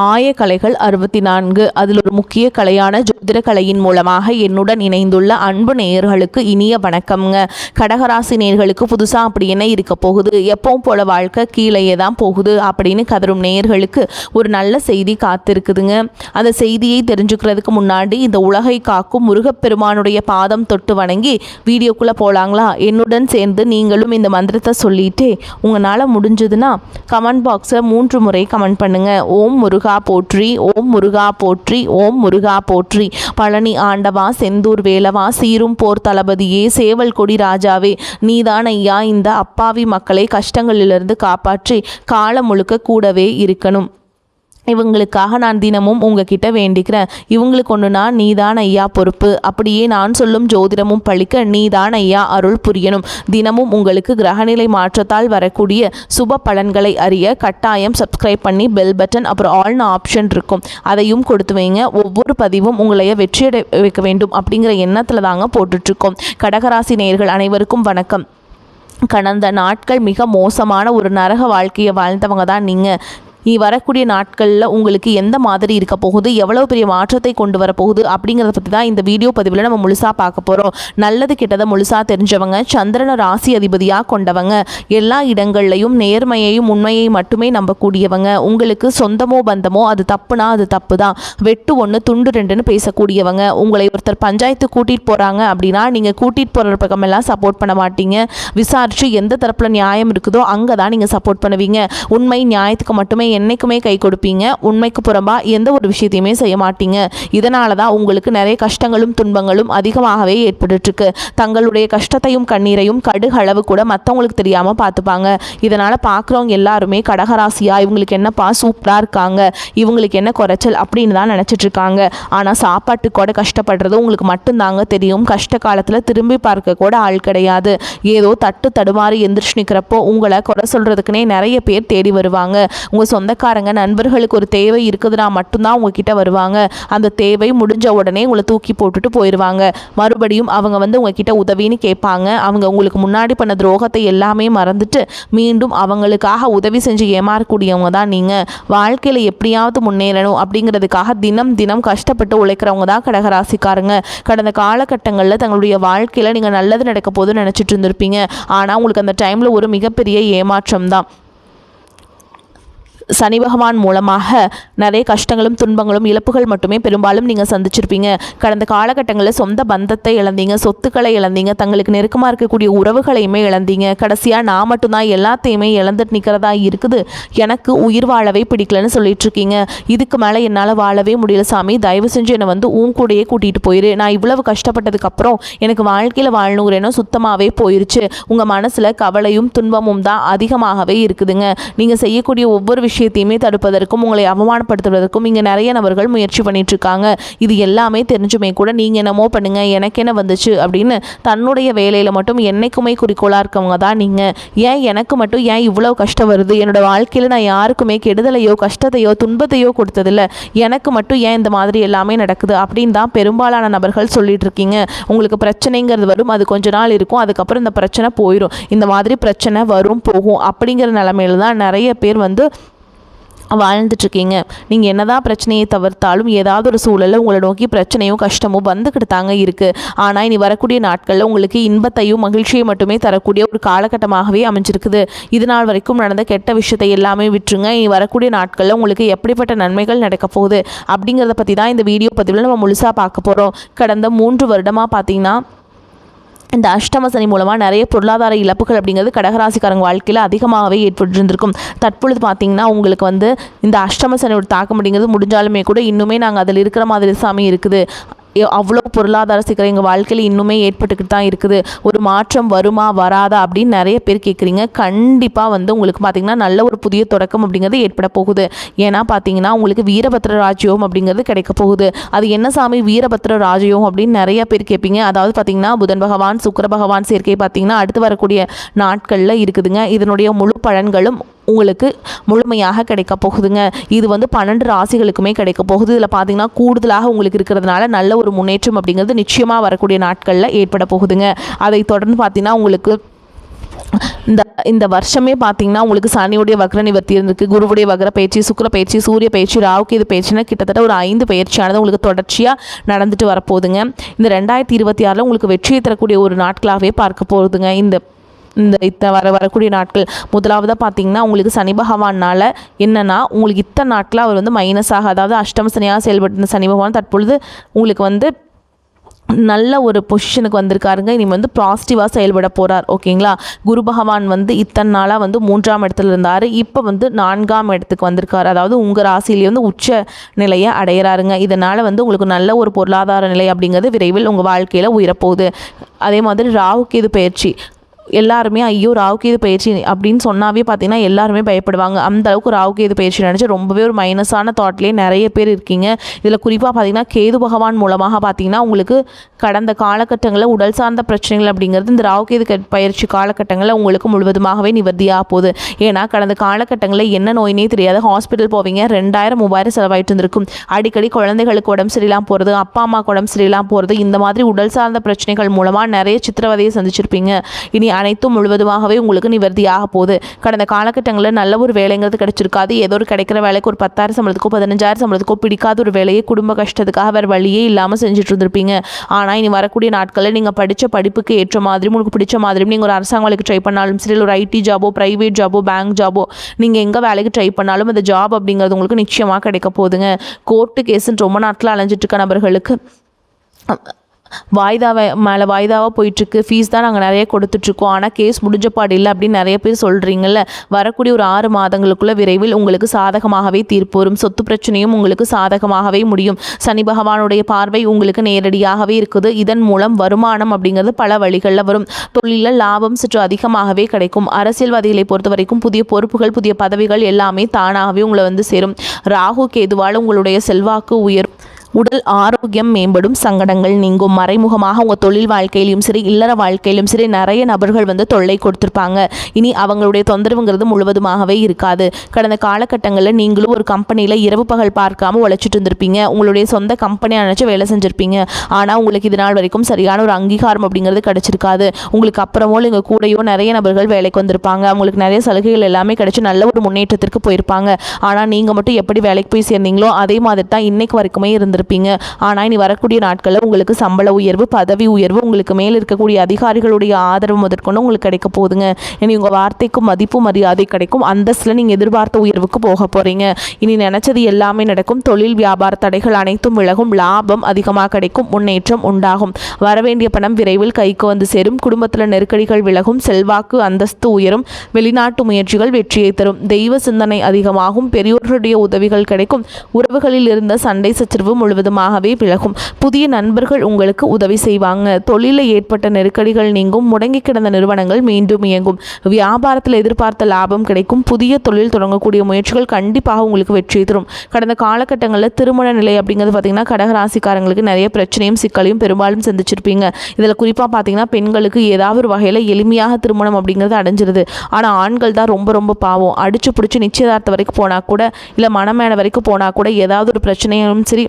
ஆயக்கலைகள் 64 அதில் ஒரு முக்கிய கலையான ஜோதிட கலையின் மூலமாக என்னுடன் இணைந்துள்ள அன்பு நேயர்களுக்கு இனிய வணக்கம்ங்க. கடகராசி நேயர்களுக்கு புதுசாக அப்படி என்ன இருக்க போகுது, எப்பவும் போல வாழ்க்கை கீழேயே தான் போகுது அப்படின்னு கதரும் நேயர்களுக்கு ஒரு நல்ல செய்தி காத்திருக்குதுங்க. அந்த செய்தியை தெரிஞ்சுக்கிறதுக்கு முன்னாடி இந்த உலகை காக்கும் முருகப்பெருமானுடைய பாதம் தொட்டு வணங்கி வீடியோக்குள்ளே போகலாங்களா? என்னுடன் சேர்ந்து நீங்களும் இந்த மந்திரத்தை சொல்லிட்டு உங்களால் முடிஞ்சதுன்னா கமெண்ட் பாக்ஸை 3 முறை கமெண்ட் பண்ணுங்க. ஓம் முருகா போற்றி, ஓம் முருகா போற்றி, ஓம் முருகா போற்றி. பழனி ஆண்டவா, செந்தூர் வேலவா, சீரும் போர் தளபதியே, சேவல் கொடி ராஜாவே, நீதான் ஐயா இந்த அப்பாவி மக்களை கஷ்டங்களிலிருந்து காப்பாற்றி காலம் முழுக்க கூடவே இருக்கணும். இவங்களுக்காக நான் தினமும் உங்ககிட்ட வேண்டிக்கிறேன். இவங்களுக்கு ஒன்றுனா நீதான் ஐயா பொறுப்பு. அப்படியே நான் சொல்லும் ஜோதிடமும் பழிக்க நீதான் ஐயா அருள் புரியணும். தினமும் உங்களுக்கு கிரகநிலை மாற்றத்தால் வரக்கூடிய சுப பலன்களை அறிய கட்டாயம் சப்ஸ்கிரைப் பண்ணி பெல் பட்டன் அப்புறம் ஆல்னு ஆப்ஷன் இருக்கும், அதையும் கொடுத்து வைங்க. ஒவ்வொரு பதிவும் உங்களைய வெற்றியடை வைக்க வேண்டும் அப்படிங்கிற எண்ணத்தில் தாங்க போட்டுட்ருக்கோம். கடகராசி நேயர்கள் அனைவருக்கும் வணக்கம். கடந்த நாட்கள் மிக மோசமான ஒரு நரக வாழ்க்கையை வாழ்ந்தவங்க தான் நீங்கள். வரக்கூடிய நாட்களில் உங்களுக்கு எந்த மாதிரி இருக்க போகுது, எவ்வளோ பெரிய மாற்றத்தை கொண்டு வரப்போகுது அப்படிங்கிறத பற்றி தான் இந்த வீடியோ பதிவில் நம்ம முழுசாக பார்க்க போகிறோம். நல்லது கெட்டதை முழுசாக தெரிஞ்சவங்க, சந்திரன ராசி அதிபதியாக கொண்டவங்க, எல்லா இடங்கள்லையும் நேர்மையையும் உண்மையை மட்டுமே நம்பக்கூடியவங்க, உங்களுக்கு சொந்தமோ பந்தமோ அது தப்புனா அது தப்பு தான், வெட்டு 1 துண்டு 2ன்னு பேசக்கூடியவங்க. உங்களை ஒருத்தர் பஞ்சாயத்து கூட்டிகிட்டு போகிறாங்க அப்படின்னா நீங்கள் கூட்டிகிட்டு போகிற பக்கமெல்லாம் சப்போர்ட் பண்ண மாட்டீங்க. விசாரித்து எந்த தரப்பில் நியாயம் இருக்குதோ அங்கே தான் நீங்கள் சப்போர்ட் பண்ணுவீங்க. உண்மை நியாயத்துக்கு மட்டுமே என்னைக்குமே கை கொடுப்பீங்க. உண்மைக்கு புறம்பா எந்த ஒரு விஷயத்தையுமே செய்ய மாட்டீங்க. இதனால தான் உங்களுக்கு நிறைய கஷ்டங்களும் துன்பங்களும் அதிகமாகவே ஏற்பட்டுருக்கு. தங்களுடைய கஷ்டத்தையும் கண்ணீரையும் கடுகளவு கூட மற்றவங்களுக்கு தெரியாமல் பார்த்துப்பாங்க. இதனால் பார்க்குறவங்க எல்லாருமே கடகராசியா இவங்களுக்கு என்னப்பா சூப்பராக இருக்காங்க, இவங்களுக்கு என்ன குறைச்சல் அப்படின்னு தான் நினச்சிட்டு இருக்காங்க. ஆனால் சாப்பாட்டுக்கு கூட கஷ்டப்படுறது உங்களுக்கு மட்டும்தாங்க தெரியும். கஷ்ட காலத்தில் திரும்பி பார்க்க கூட ஆள் கிடையாது. ஏதோ தட்டு தடுமாறி எந்திரிச்சு நிற்கிறப்போ உங்களை குறை சொல்கிறதுக்குனே நிறைய பேர் தேடி வருவாங்க. உங்கள் சொந்தக்காரங்க நண்பர்களுக்கு ஒரு தேவை இருக்குதுன்னா மட்டும்தான் உங்ககிட்ட வருவாங்க. அந்த தேவை முடிஞ்ச உடனே உங்களை தூக்கி போட்டுட்டு போயிடுவாங்க. மறுபடியும் அவங்க உங்ககிட்ட உதவின்னு கேட்பாங்க. அவங்க உங்களுக்கு முன்னாடி பண்ண துரோகத்தை எல்லாமே மறந்துட்டு மீண்டும் அவங்களுக்காக உதவி செஞ்சு ஏமாறக்கூடியவங்க தான் நீங்கள். வாழ்க்கையில் எப்படியாவது முன்னேறணும் அப்படிங்கிறதுக்காக தினம் தினம் கஷ்டப்பட்டு உழைக்கிறவங்க தான் கடகராசிக்காரங்க. கடந்த காலகட்டங்களில் தங்களுடைய வாழ்க்கையில் நீங்கள் நல்லது நடக்க போதுன்னு நினச்சிட்டு இருந்திருப்பீங்க. ஆனால் உங்களுக்கு அந்த டைமில் ஒரு மிகப்பெரிய ஏமாற்றம் தான். சனி பகவான் மூலமாக நிறைய கஷ்டங்களும் துன்பங்களும் இழப்புகள் மட்டுமே பெரும்பாலும் நீங்கள் சந்திச்சிருப்பீங்க. கடந்த காலகட்டங்களில் சொந்த பந்தத்தை இழந்தீங்க, சொத்துக்களை இழந்தீங்க, தங்களுக்கு நெருக்கமாக இருக்கக்கூடிய உறவுகளையுமே இழந்தீங்க. கடைசியாக நான் மட்டும்தான் எல்லாத்தையுமே இழந்துட்டு நிற்கிறதா இருக்குது, எனக்கு உயிர் வாழவே பிடிக்கலன்னு சொல்லிட்டு இருக்கீங்க. இதுக்கு மேலே என்னால் வாழவே முடியல சாமி, தயவு செஞ்சு என்னை உன் கூடையே கூட்டிகிட்டு போயிரு. நான் இவ்வளவு கஷ்டப்பட்டதுக்கப்புறம் எனக்கு வாழ்க்கையில் வாழணுங்கிறேனோ சுத்தமாகவே போயிருச்சு. உங்கள் மனசில் கவலையும் துன்பமும் தான் அதிகமாகவே இருக்குதுங்க. நீங்கள் செய்யக்கூடிய ஒவ்வொரு விஷயத்தையுமே தடுப்பதற்கும் உங்களை அவமானப்படுத்துவதற்கும் இங்கே நிறைய நபர்கள் முயற்சி பண்ணிட்டு இருக்காங்க. இது எல்லாமே தெரிஞ்சுமே கூட நீங்கள் என்னமோ பண்ணுங்க, எனக்கு என்ன வந்துச்சு அப்படின்னு தன்னுடைய வேலையில் மட்டும் என்னைக்குமே குறிக்கோளாக இருக்கவங்க தான் நீங்கள். ஏன் எனக்கு மட்டும் ஏன் இவ்வளோ கஷ்டம் வருது, என்னோட வாழ்க்கையில் நான் யாருக்குமே கெடுதலையோ கஷ்டத்தையோ துன்பத்தையோ கொடுத்ததில்ல, எனக்கு மட்டும் ஏன் இந்த மாதிரி எல்லாமே நடக்குது அப்படின்னு தான் பெரும்பாலான நபர்கள் சொல்லிட்டு இருக்கீங்க. உங்களுக்கு பிரச்சனைங்கிறது வரும், அது கொஞ்ச நாள் இருக்கும், அதுக்கப்புறம் இந்த பிரச்சனை போயிடும். இந்த மாதிரி பிரச்சனை வரும் போகும் அப்படிங்கிற நிலைமையில தான் நிறைய பேர் வாழ்ந்துட்டுருக்கீங்க. நீங்கள் என்னதான் பிரச்சனையை தவிர்த்தாலும் ஏதாவது ஒரு சூழலில் உங்களை நோக்கி பிரச்சனையும் கஷ்டமும் வந்துக்கிட்டு தாங்க இருக்குது. ஆனால் இனி வரக்கூடிய நாட்களில் உங்களுக்கு இன்பத்தையும் மகிழ்ச்சியை மட்டுமே தரக்கூடிய ஒரு காலகட்டமாகவே அமைஞ்சிருக்குது. இது நாள் வரைக்கும் நடந்த கெட்ட விஷயத்தை எல்லாமே விட்டுருங்க. இனி வரக்கூடிய நாட்களில் உங்களுக்கு எப்படிப்பட்ட நன்மைகள் நடக்க போகுது அப்படிங்கிறத பற்றி தான் இந்த வீடியோ பதிவில் நம்ம முழுசாக பார்க்க போகிறோம். கடந்த 3 வருடமாக பார்த்தீங்கன்னா இந்த அஷ்டம சனி மூலமாக நிறைய பொருளாதார இழப்புகள் அப்படிங்கிறது கடகராசிக்காரங்க வாழ்க்கையில் அதிகமாகவே ஏற்பட்டுருந்துருக்கும். தற்பொழுது பார்த்திங்கன்னா உங்களுக்கு இந்த அஷ்டம சனியோட தாக்கம் அப்படிங்கிறது முடிஞ்சாலுமே கூட இன்னுமே நாங்கள் அதில் இருக்கிற மாதிரி சாமி இருக்குது. அவ்வளோ பொருளாதார சிக்கல் எங்கள் வாழ்க்கையில் இன்னுமே ஏற்பட்டுக்கிட்டு தான் இருக்குது. ஒரு மாற்றம் வருமா வராதா அப்படின்னு நிறைய பேர் கேட்குறீங்க. கண்டிப்பாக உங்களுக்கு பார்த்திங்கன்னா நல்ல ஒரு புதிய தொடக்கம் அப்படிங்கிறது ஏற்பட போகுது. ஏன்னா பார்த்தீங்கன்னா உங்களுக்கு வீரபத்ர ராஜயோகம் அப்படிங்கிறது கிடைக்க போகுது. அது என்ன சாமி வீரபத்ர ராஜயோகம் அப்படின்னு நிறைய பேர் கேட்பீங்க. அதாவது பார்த்திங்கன்னா புதன் பகவான் சுக்கிர பகவான் சேர்க்கை பார்த்திங்கன்னா அடுத்து வரக்கூடிய நாட்களில் இருக்குதுங்க. இதனுடைய முழு பலன்களும் உங்களுக்கு முழுமையாக கிடைக்க போகுதுங்க. இது 12 ராசிகளுக்குமே கிடைக்க போகுது. இதில் பார்த்தீங்கன்னா கூடுதலாக உங்களுக்கு இருக்கிறதுனால நல்ல ஒரு முன்னேற்றம் அப்படிங்கிறது நிச்சயமாக வரக்கூடிய நாட்களில் ஏற்பட போகுதுங்க. அதை தொடர்ந்து பார்த்தீங்கன்னா உங்களுக்கு இந்த வருஷமே பார்த்தீங்கன்னா உங்களுக்கு சனியுடைய வக்ர நிவர்த்தி இருந்திருக்கு, குருவுடைய வக்ர பயிற்சி, சுக்கிர பயிற்சி, சூரிய பயிற்சி, ராகு இது பயிற்சினா கிட்டத்தட்ட ஒரு 5 பயிற்சியானது உங்களுக்கு தொடர்ச்சியாக நடந்துட்டு வரப்போகுதுங்க. இந்த 2026 உங்களுக்கு வெற்றியை தரக்கூடிய ஒரு நாட்களாகவே பார்க்க போகுதுங்க. இந்த வரக்கூடிய நாட்கள் முதலாவதாக பார்த்தீங்கன்னா உங்களுக்கு சனி பகவானால் என்னென்னா உங்களுக்கு இத்தனை நாட்களாக அவர் வந்து மைனஸாக, அதாவது அஷ்டம சனியாக செயல்பட்டு சனி பகவான் தற்பொழுது உங்களுக்கு வந்து நல்ல ஒரு பொசிஷனுக்கு வந்திருக்காருங்க. இனி வந்து பாசிட்டிவாக செயல்பட போகிறார். ஓகேங்களா. குரு பகவான் வந்து இத்தனை நாளாக வந்து 3ஆம் இடத்துல இருந்தார், இப்போ வந்து 4ஆம் இடத்துக்கு வந்திருக்காரு. அதாவது உங்கள் ராசியிலே வந்து உச்ச நிலையை அடையிறாருங்க. இதனால் வந்து உங்களுக்கு நல்ல ஒரு பொருளாதார நிலை அப்படிங்கிறது விரைவில் உங்கள் வாழ்க்கையில் உயரப்போகுது. அதே மாதிரி ராகு கேது பயிற்சி எல்லாருமே ஐயோ ராகுகேது பயிற்சி அப்படின்னு சொன்னாவே பார்த்தீங்கன்னா எல்லாருமே பயப்படுவாங்க. அந்த அளவுக்கு ராகுகேது பயிற்சி நினச்சி ரொம்பவே ஒரு மைனஸான தாட்லேயே நிறைய பேர் இருக்கீங்க. இதில் குறிப்பாக பார்த்தீங்கன்னா கேது பகவான் மூலமாக பார்த்தீங்கன்னா உங்களுக்கு கடந்த காலகட்டங்களில் உடல் சார்ந்த பிரச்சனைகள் அப்படிங்கிறது இந்த ராகுகேது பயிற்சி காலகட்டங்களில் உங்களுக்கு முழுவதுமாகவே நிவர்த்தியாக போகுது. ஏன்னா கடந்த காலகட்டங்களில் என்ன நோயினே தெரியாது, ஹாஸ்பிட்டல் போவீங்க, 2000 3000 செலவாயிட்டு இருந்திருக்கும். அடிக்கடி குழந்தைகளுக்கு உடம்பு சரியில்லாமல் போகிறது, அப்பா அம்மாவுக்கு உடம்பு சரியில்லாமல் போகிறது, இந்த மாதிரி உடல் சார்ந்த பிரச்சனைகள் மூலமாக நிறைய சித்திரவதையை சந்திச்சிருப்பீங்க. இனி அனைத்தும் முழுவதுமாகவே உங்களுக்கு நிவர்த்தியாக போகுது. கடந்த காலகட்டங்களில் நல்ல ஒரு வேலைங்கிறது கிடைச்சிருக்காது. ஏதோ ஒரு கிடைக்கிற வேலைக்கு ஒரு 10,000 சம்பளத்துக்கோ 15,000 சம்பளத்துக்கோ பிடிக்காத ஒரு வேலையை குடும்ப கஷ்டத்துக்காக வேறு வழியே இல்லாமல் செஞ்சுட்டு இருந்திருப்பீங்க. ஆனால் இனி வரக்கூடிய நாட்களில் நீங்கள் படித்த படிப்புக்கு ஏற்ற மாதிரியும் உங்களுக்கு பிடிச்ச மாதிரியும் நீங்கள் ஒரு அரசாங்க வேலைக்கு ட்ரை பண்ணாலும் சரி, ஒரு ஐடி ஜாபோ, ப்ரைவேட் ஜாபோ, பேங்க் ஜாபோ, நீங்கள் எங்கே வேலைக்கு ட்ரை பண்ணாலும் அந்த ஜாப் அப்படிங்கிறது உங்களுக்கு நிச்சயமாக கிடைக்க போகுதுங்க. கோர்ட்டு கேஸுன்னு ரொம்ப நாட்கள் அலைஞ்சிட்டு இருக்க நபர்களுக்கு வாய்தாவாக போயிட்டுருக்கு, ஃபீஸ் தான் நாங்கள் நிறைய கொடுத்துட்ருக்கோம், ஆனால் கேஸ் முடிஞ்ச பாடு இல்லை அப்படின்னு நிறைய பேர் சொல்கிறீங்கல்ல. வரக்கூடிய ஒரு 6 மாதங்களுக்குள்ள விரைவில் உங்களுக்கு சாதகமாகவே தீர்ப்பு வரும். சொத்து பிரச்சனையும் உங்களுக்கு சாதகமாகவே முடியும். சனி பகவானுடைய பார்வை உங்களுக்கு நேரடியாகவே இருக்குது. இதன் மூலம் வருமானம் அப்படிங்கிறது பல வழிகளில் வரும். தொழிலில் லாபம் சற்று அதிகமாகவே கிடைக்கும். அரசியல்வாதிகளை பொறுத்த வரைக்கும் புதிய பொறுப்புகள், புதிய பதவிகள் எல்லாமே தானாகவே உங்களை வந்து சேரும். ராகு கேதுவால் உங்களுடைய செல்வாக்கு உயரும். உடல் ஆரோக்கியம் மேம்படும், சங்கடங்கள் நீங்கும். மறைமுகமாக உங்கள் தொழில் வாழ்க்கையிலும் சரி, இல்லற வாழ்க்கையிலும் சரி நிறைய நபர்கள் வந்து தொல்லை கொடுத்துருப்பாங்க. இனி அவங்களுடைய தொந்தரவுங்கிறது முழுவதுமாகவே இருக்காது. கடந்த காலகட்டங்களில் நீங்களும் ஒரு கம்பெனியில் இரவு பகல் பார்க்காம உழைச்சிட்டு இருந்திருப்பீங்க. உங்களுடைய சொந்த கம்பெனியை நினச்சி வேலை செஞ்சுருப்பீங்க. ஆனால் உங்களுக்கு இது நாள் வரைக்கும் சரியான ஒரு அங்கீகாரம் அப்படிங்கிறது கிடச்சிருக்காது. உங்களுக்கு அப்புறமோ இங்கே கூடையோ நிறைய நபர்கள் வேலைக்கு வந்திருப்பாங்க. அவங்களுக்கு நிறைய சலுகைகள் எல்லாமே கிடச்சி நல்ல ஒரு முன்னேற்றத்திற்கு போயிருப்பாங்க. ஆனால் நீங்கள் மட்டும் எப்படி வேலைக்கு போய் சேர்ந்தீங்களோ அதே மாதிரி தான் இன்னைக்கு வரைக்குமே இருந்திருப்பீங்க. ஆனால் இனி வரக்கூடிய நாட்களில் உங்களுக்கு சம்பள உயர்வு, பதவி உயர்வு, உங்களுக்கு மேல் இருக்கக்கூடிய அதிகாரிகளுடைய ஆதரவு முதற்கொண்டு உங்களுக்கு கிடைக்க போகுதுங்க. இனி உங்கள் வார்த்தைக்கு மதிப்பு மரியாதை கிடைக்கும். அந்தஸ்தில் நீங்கள் எதிர்பார்த்த உயர்வுக்கு போக போகிறீங்க. இனி நினைச்சது எல்லாமே நடக்கும். தொழில் வியாபார தடைகள் அனைத்தும் விலகும். லாபம் அதிகமாக கிடைக்கும். முன்னேற்றம் உண்டாகும். வரவேண்டிய பணம் விரைவில் கைக்கு வந்து சேரும். குடும்பத்தில் நெருக்கடிகள் விலகும். செல்வாக்கு அந்தஸ்து உயரும். வெளிநாட்டு முயற்சிகள் வெற்றியை தரும். தெய்வ சிந்தனை அதிகமாகும். பெரியோர்களுடைய உதவிகள் கிடைக்கும். உறவுகளில் இருந்த சண்டை சச்சரவு முழுவதுமாகவே விலகும். புதிய நண்பர்கள் உங்களுக்கு உதவி செய்வாங்க. தொழிலில் ஏற்பட்ட நெருக்கடிகள் நீங்கும். முடங்கி கிடந்த நிறுவனங்கள் மீண்டும் இயங்கும். வியாபாரத்தில் எதிர்பார்த்த லாபம் கிடைக்கும். புதிய தொழில் தொடங்கக்கூடிய முயற்சிகள் கண்டிப்பாக உங்களுக்கு வெற்றி தரும். கடந்த காலகட்டங்களில் திருமண நிலை அப்படிங்கிறது பார்த்தீங்கன்னா கடகராசிக்காரங்களுக்கு நிறைய பிரச்சனையும் சிக்கலையும் பெரும்பாலும் சந்திச்சிருப்பீங்க. இதில் குறிப்பாக பார்த்தீங்கன்னா பெண்களுக்கு ஏதாவது ஒரு வகையில் எளிமையாக திருமணம் அப்படிங்கிறது அடைஞ்சிருது. ஆனால் ஆண்கள் தான் ரொம்ப ரொம்ப பாவம். அடிச்சு பிடிச்சி நிச்சயதார்த்தம் வரைக்கும் போனால் கூட, இல்லை மனமேடை வரைக்கும் போனால் கூட ஏதாவது ஒரு பிரச்சனையும் சரி,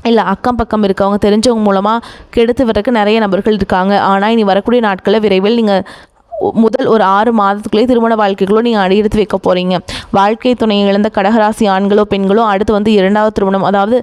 இல்லை அக்கம் பக்கம் இருக்கவங்க தெரிஞ்சவங்க மூலமாக கெடுத்து வரக்கு நிறைய நபர்கள் இருக்காங்க. ஆனால் இனி வரக்கூடிய நாட்களில் விரைவில் நீங்கள் முதல் ஒரு 6 மாதத்துக்குள்ளே திருமண வாழ்க்கைகளோ நீங்கள் அடியெடுத்து வைக்க போகிறீங்க. வாழ்க்கை துணையை இழந்த கடகராசி ஆண்களோ பெண்களோ அடுத்து வந்து 2வது திருமணம், அதாவது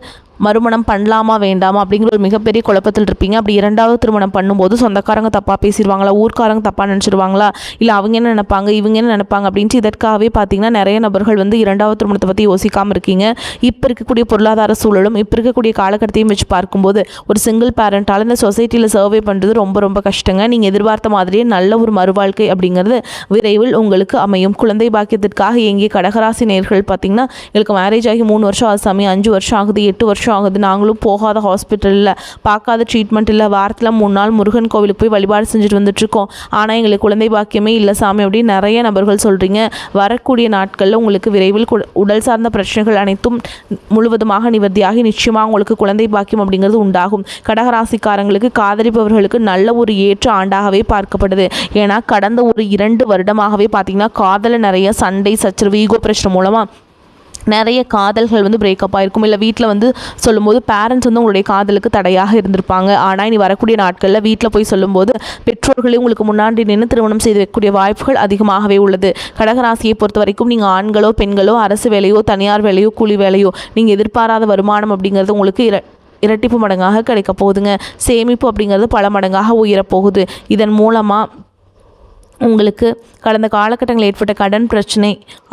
மறுமணம் பண்ணலாமா வேண்டாமா அப்படிங்கிற ஒரு மிகப்பெரிய குழப்பத்தில் இருப்பீங்க. அப்படி 2வது திருமணம் பண்ணும்போது சொந்தக்காரங்க தப்பாக பேசிடுவாங்களா, ஊர்க்காரங்க தப்பாக நினச்சிடுவாங்களா, இல்லை அவங்க என்ன நினைப்பாங்க, இவங்க என்ன நினைப்பாங்க அப்படின்ட்டு இதற்காகவே பார்த்தீங்கன்னா நிறைய நபர்கள் வந்து 2வது திருமணத்தை பற்றி யோசிக்காமல் இருக்கீங்க. இப்போ இருக்கக்கூடிய பொருளாதார சூழலும் இப்போ இருக்கக்கூடிய காலகட்டத்தையும் வச்சு பார்க்கும்போது ஒரு சிங்கிள் பேரண்டால் இந்த சொசைட்டியில் சர்வே பண்ணுறது ரொம்ப ரொம்ப கஷ்டங்க. நீங்கள் எதிர்பார்த்த மாதிரியே நல்ல ஒரு மறுவாழ்க்கை அப்படிங்கிறது விரைவில் உங்களுக்கு அமையும். குழந்தை பாக்கியத்திற்காக இயங்கிய கடகராசி நேயர்கள் பார்த்தீங்கன்னா எங்களுக்கு மேரேஜ் ஆகி 3 வருஷம் ஆகுது சாமி, 5 வருஷம் ஆகுது, 8 வருஷம் ஆகுது, நாங்களும் போகாத ஹாஸ்பிட்டலில் பார்க்காத ட்ரீட்மெண்ட் இல்லை, வாரத்தில் 3 நாள் முருகன் கோவிலுக்கு போய் வழிபாடு செஞ்சுட்டு வந்துட்டுருக்கோம், ஆனால் எங்களுக்கு குழந்தை பாக்கியமே இல்லை சாமி அப்படின்னு நிறைய நபர்கள் சொல்கிறீங்க. வரக்கூடிய நாட்களில் உங்களுக்கு விரைவில் உடல் சார்ந்த பிரச்சனைகள் அனைத்தும் முழுவதுமாக நிவர்த்தியாகி நிச்சயமாக உங்களுக்கு குழந்தை பாக்கியம் அப்படிங்கிறது உண்டாகும். கடகராசிக்காரங்களுக்கு காதலிப்பவர்களுக்கு நல்ல ஒரு ஏற்ற ஆண்டாகவே பார்க்கப்படுது. ஏன்னா கடந்த ஒரு 2 வருடமாகவே பார்த்தீங்கன்னா காதல நிறைய சண்டை சச்சரவு ஈகோ பிரச்சனை மூலமாக நிறைய காதல்கள் வந்து பிரேக்கப் ஆகிருக்கும். இல்லை வீட்டில் சொல்லும்போது பேரண்ட்ஸ் உங்களுடைய காதலுக்கு தடையாக இருந்திருப்பாங்க. ஆனால் இனி வரக்கூடிய நாட்களில் வீட்டில் போய் சொல்லும்போது பெற்றோர்களே உங்களுக்கு முன்னாடி நின்று திருமணம் செய்து வைக்கக்கூடிய வாய்ப்புகள் அதிகமாகவே உள்ளது. கடகராசியை பொறுத்த வரைக்கும் நீங்கள் ஆண்களோ பெண்களோ அரசு வேலையோ தனியார் வேலையோ கூலி வேலையோ நீங்கள் எதிர்பாராத வருமானம் அப்படிங்கிறது உங்களுக்கு இரட்டிப்பு மடங்காக கிடைக்க போகுதுங்க. சேமிப்பு அப்படிங்கிறது பல மடங்காக உயரப்போகுது. இதன் மூலமாக உங்களுக்கு கடந்த காலகட்டங்களில் ஏற்பட்ட கடன் பிரச்சனை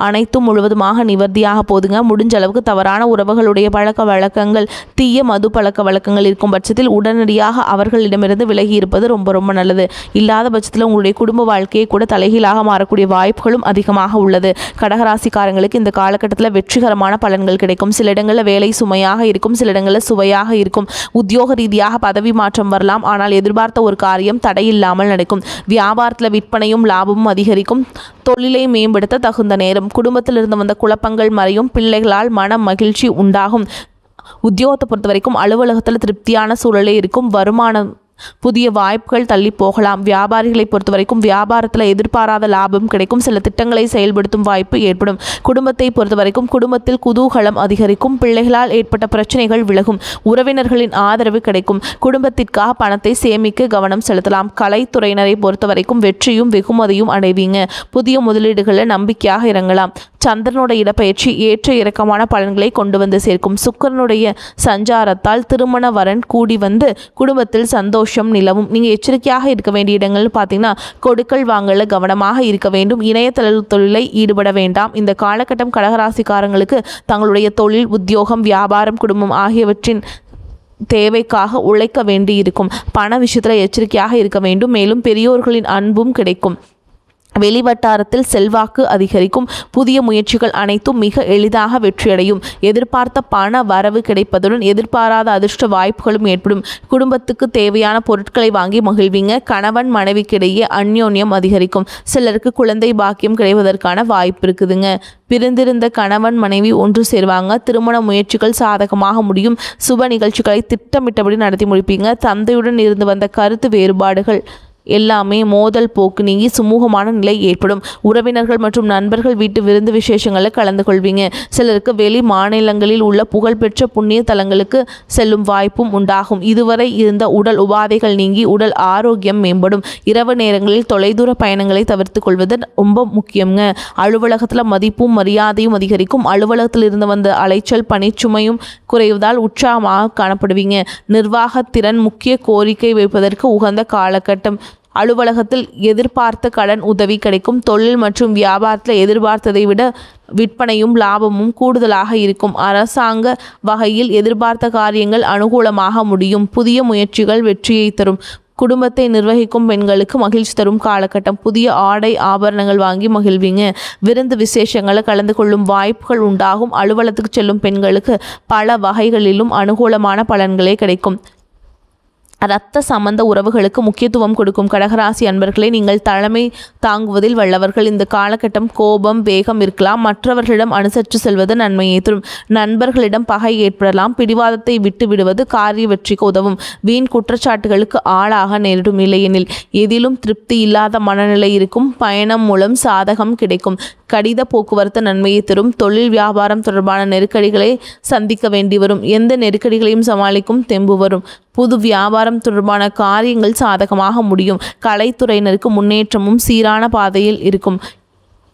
அனைத்தும் முழுவதுமாக நிவர்த்தியாக போதுங்க. முடிஞ்ச அளவுக்கு தவறான உறவுகளுடைய பழக்க வழக்கங்கள், தீய மது பழக்க வழக்கங்கள் இருக்கும் பட்சத்தில் உடனடியாக அவர்களிடமிருந்து விலகி இருப்பது ரொம்ப ரொம்ப நல்லது. இல்லாத பட்சத்தில் உங்களுடைய குடும்ப வாழ்க்கையை கூட தலைகீழாக மாறக்கூடிய வாய்ப்புகளும் அதிகமாக உள்ளது. கடகராசிக்காரங்களுக்கு இந்த காலகட்டத்தில் வெற்றிகரமான பலன்கள் கிடைக்கும். சில இடங்களில் வேலை சுமையாக இருக்கும், சில இடங்களில் சுவையாக இருக்கும். உத்தியோக ரீதியாக பதவி மாற்றம் வரலாம். ஆனால் எதிர்பார்த்த ஒரு காரியம் தடையில்லாமல் நடக்கும். வியாபாரத்தில் விற்பனையும் லாபமும் அதிகரிக்கும். தொழிலை மேம்படுத்த தகுந்த நேரம். குடும்பத்திலிருந்து வந்த குழப்பங்கள் மறையும். பிள்ளைகளால் மன மகிழ்ச்சி உண்டாகும். உத்தியோகத்தை பொறுத்த வரைக்கும் அலுவலகத்தில் திருப்தியான சூழலே இருக்கும். வருமானம் புதிய வாய்ப்புகள் தள்ளி போகலாம். வியாபாரிகளை பொறுத்த வரைக்கும் வியாபாரத்தில் எதிர்பாராத லாபம் கிடைக்கும். சில திட்டங்களை செயல்படுத்தும் வாய்ப்பு ஏற்படும். குடும்பத்தை பொறுத்த வரைக்கும் குடும்பத்தில் குதூகலம் அதிகரிக்கும். பிள்ளைகளால் ஏற்பட்ட பிரச்சனைகள் விலகும். உறவினர்களின் ஆதரவு கிடைக்கும். குடும்பத்திற்காக பணத்தை சேமிக்க கவனம் செலுத்தலாம். கலைத்துறையினரை பொறுத்த வரைக்கும் வெற்றியும் வெகுமதியும் அடைவீங்க. புதிய முதலீடுகளில் நம்பிக்கையாக இறங்கலாம். சந்திரனுடைய இடப்பெயர்ச்சி ஏற்ற இறக்கமான பலன்களை கொண்டு வந்து சேர்க்கும். சுக்கிரனுடைய சஞ்சாரத்தால் திருமண வரன் கூடி வந்து குடும்பத்தில் சந்தோஷம் நிலவும். நீங்கள் எச்சரிக்கையாக இருக்க வேண்டிய இடங்கள்னு பார்த்தீங்கன்னா கொடுக்கல் வாங்கல கவனமாக இருக்க வேண்டும். இணையதள தொழிலை ஈடுபட வேண்டாம். இந்த காலகட்டம் கடகராசிக்காரங்களுக்கு தங்களுடைய தொழில், உத்தியோகம், வியாபாரம், குடும்பம் ஆகியவற்றின் தேவைக்காக உழைக்க வேண்டி இருக்கும். பண விஷயத்தில் எச்சரிக்கையாக இருக்க வேண்டும். மேலும் பெரியோர்களின் அன்பும் கிடைக்கும். வெளிவட்டாரத்தில் செல்வாக்கு அதிகரிக்கும். புதிய முயற்சிகள் அனைத்தும் மிக எளிதாக வெற்றியடையும். எதிர்பார்த்த பண வரவு கிடைப்பதுடன் எதிர்பாராத அதிர்ஷ்ட வாய்ப்புகளும் ஏற்படும். குடும்பத்துக்கு தேவையான பொருட்களை வாங்கி மகிழ்வீங்க. கணவன் மனைவிக்கிடையே அந்யோன்யம் அதிகரிக்கும். சிலருக்கு குழந்தை பாக்கியம் கிடைப்பதற்கான வாய்ப்பு இருக்குதுங்க. பிரிந்திருந்த கணவன் மனைவி ஒன்று சேருவாங்க. திருமண முயற்சிகள் சாதகமாக முடியும். சுப நிகழ்ச்சிகளை திட்டமிட்டபடி நடத்தி முடிப்பீங்க. தந்தையுடன் இருந்து வந்த கருத்து வேறுபாடுகள் எல்லாமே மோதல் போக்கு நீங்கி சுமூகமான நிலை ஏற்படும். உறவினர்கள் மற்றும் நண்பர்கள் வீட்டு விருந்து விசேஷங்களில் கலந்து கொள்வீங்க. சிலருக்கு வெளி மாநிலங்களில் உள்ள புகழ்பெற்ற புண்ணிய தலங்களுக்கு செல்லும் வாய்ப்பும் உண்டாகும். இதுவரை இருந்த உடல் உபாதைகள் நீங்கி உடல் ஆரோக்கியம் மேம்படும். இரவு நேரங்களில் தொலைதூர பயணங்களை தவிர்த்து கொள்வது ரொம்ப முக்கியங்க. அலுவலகத்தில் மதிப்பும் மரியாதையும் அதிகரிக்கும். அலுவலகத்தில் இருந்து வந்த அலைச்சல் பணிச்சுமையும் குறைவதால் உற்சாகமாக காணப்படுவீங்க. நிர்வாகத்திறன் முக்கிய கோரிக்கை வைப்பதற்கு உகந்த காலகட்டம். அலுவலகத்தில் எதிர்பார்த்த கடன் உதவி கிடைக்கும். தொழில் மற்றும் வியாபாரத்தில் எதிர்பார்த்ததை விட விற்பனையும் லாபமும் கூடுதலாக இருக்கும். அரசாங்க வகையில் எதிர்பார்த்த காரியங்கள் அனுகூலமாக முடியும். புதிய முயற்சிகள் வெற்றியை தரும். குடும்பத்தை நிர்வகிக்கும் பெண்களுக்கு மகிழ்ச்சி தரும் காலகட்டம். புதிய ஆடை ஆபரணங்கள் வாங்கி மகிழ்வீங்க. விருந்து விசேஷங்களை கலந்து கொள்ளும் வாய்ப்புகள் உண்டாகும். அலுவலகத்துக்கு செல்லும் பெண்களுக்கு பல வகைகளிலும் அனுகூலமான பலன்களே கிடைக்கும். இரத்த சம்பந்த உறவுகளுக்கு முக்கியத்துவம் கொடுக்கும் கடகராசி அன்பர்களே, நீங்கள் தலைமை தாங்குவதில் வல்லவர்கள். இந்த காலகட்டம் கோபம், வேகம் இருக்கலாம். மற்றவர்களிடம் அனுசரித்து செல்வது நன்மையை தரும். நண்பர்களிடம் பகை ஏற்படலாம். பிடிவாதத்தை விட்டு விடுவது காரிய வெற்றிக்கு உதவும். வீண் குற்றச்சாட்டுகளுக்கு ஆளாக நேரிடும். இல்லையெனில் எதிலும் திருப்தி இல்லாத மனநிலை இருக்கும். பயணம் மூலம் சாதகம் கிடைக்கும். கடித போக்குவரத்து நன்மையை தரும். தொழில் வியாபாரம் தொடர்பான நெருக்கடிகளை சந்திக்க வேண்டி வரும். எந்த நெருக்கடிகளையும் சமாளிக்கும் தெம்பு வரும். புது வியாபாரம் தொடர்பான காரியங்கள் சாதகமாக முடியும். கலைத்துறையினருக்கு முன்னேற்றமும் சீரான பாதையில் இருக்கும்.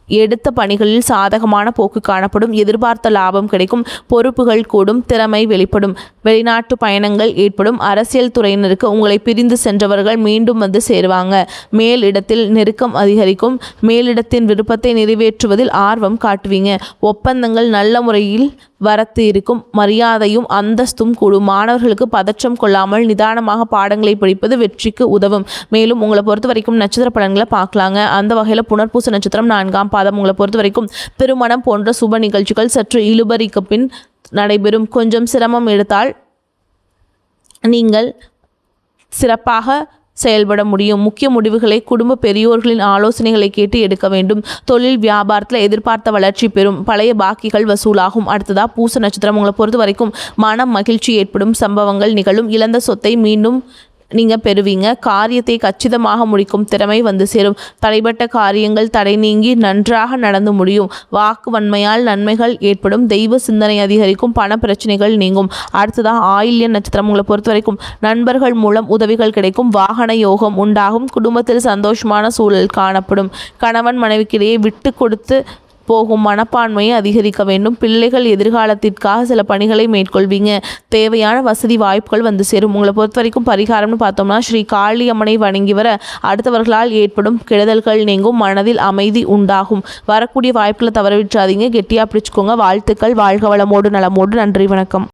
எடுத்த பணிகளில் சாதகமான போக்கு காணப்படும். எதிர்பார்த்த லாபம் கிடைக்கும். பொறுப்புகள் கூடும். திறமை வெளிப்படும். வெளிநாட்டு பயணங்கள் ஏற்படும். அரசியல் துறையினருக்கு உங்களை பிரிந்து சென்றவர்கள் மீண்டும் வந்து சேருவாங்க. மேலிடத்தில் நெருக்கம் அதிகரிக்கும். மேலிடத்தின் விருப்பத்தை நிறைவேற்றுவதில் ஆர்வம் காட்டுவீங்க. ஒப்பந்தங்கள் நல்ல முறையில் வரத்து இருக்கும். மரியாதையும் அந்தஸ்தும் கூடும். மாணவர்களுக்கு பதற்றம் கொள்ளாமல் நிதானமாக பாடங்களை படிப்பது வெற்றிக்கு உதவும். மேலும் உங்களை பொறுத்த வரைக்கும் நட்சத்திர பலன்களை பார்க்கலாங்க. அந்த வகையில் புனர்பூச நட்சத்திரம் 4ஆம் பாதம். உங்களை பொறுத்த வரைக்கும் திருமணம் போன்ற சுப நிகழ்ச்சிகள் சற்று இழுபறிக்கு பின் நடைபெறும். கொஞ்சம் சிரமம் எடுத்தால் நீங்கள் சிறப்பாக செயல்பட முடியும். முக்கிய முடிவுகளை குடும்ப பெரியோர்களின் ஆலோசனைகளை கேட்டு எடுக்க வேண்டும். தொழில் வியாபாரத்தில் எதிர்பார்த்த வளர்ச்சி பெறும். பழைய பாக்கிகள் வசூலாகும். அடுத்ததா பூச நட்சத்திரம். உங்களை பொறுத்த வரைக்கும் மனம் மகிழ்ச்சி ஏற்படும் சம்பவங்கள் நிகழும். இழந்த சொத்தை மீண்டும் நீங்கள் பெறுவீங்க. காரியத்தை கச்சிதமாக முடிக்கும் திறமை வந்து சேரும். தடைப்பட்ட காரியங்கள் தடை நீங்கி நன்றாக நடந்து முடியும். வாக்கு வன்மையால் நன்மைகள் ஏற்படும். தெய்வ சிந்தனை அதிகரிக்கும். பண பிரச்சனைகள் நீங்கும். அடுத்ததாக ஆயில்ய நட்சத்திரம். உங்களை பொறுத்த வரைக்கும் நண்பர்கள் மூலம் உதவிகள் கிடைக்கும். வாகன யோகம் உண்டாகும். குடும்பத்தில் சந்தோஷமான சூழல் காணப்படும். கணவன் மனைவிக்கிடையே விட்டு கொடுத்து போகும் மனப்பான்மையை அதிகரிக்க வேண்டும். பிள்ளைகள் எதிர்காலத்திற்காக சில பணிகளை மேற்கொள்வீங்க. தேவையான வசதி வாய்ப்புகள் வந்து சேரும். உங்களை பொறுத்த வரைக்கும் பரிகாரம்னு பார்த்தோம்னா ஸ்ரீ காளியம்மனை வணங்கி வர அடுத்தவர்களால் ஏற்படும் கெடுதல்கள் நீங்கும். மனதில் அமைதி உண்டாகும். வரக்கூடிய வாய்ப்புகளை தவற விட்டுறாதீங்க. கெட்டியாக பிடிச்சுக்கோங்க. வாழ்த்துக்கள். வாழ்க வளமோடு நலமோடு. நன்றி, வணக்கம்.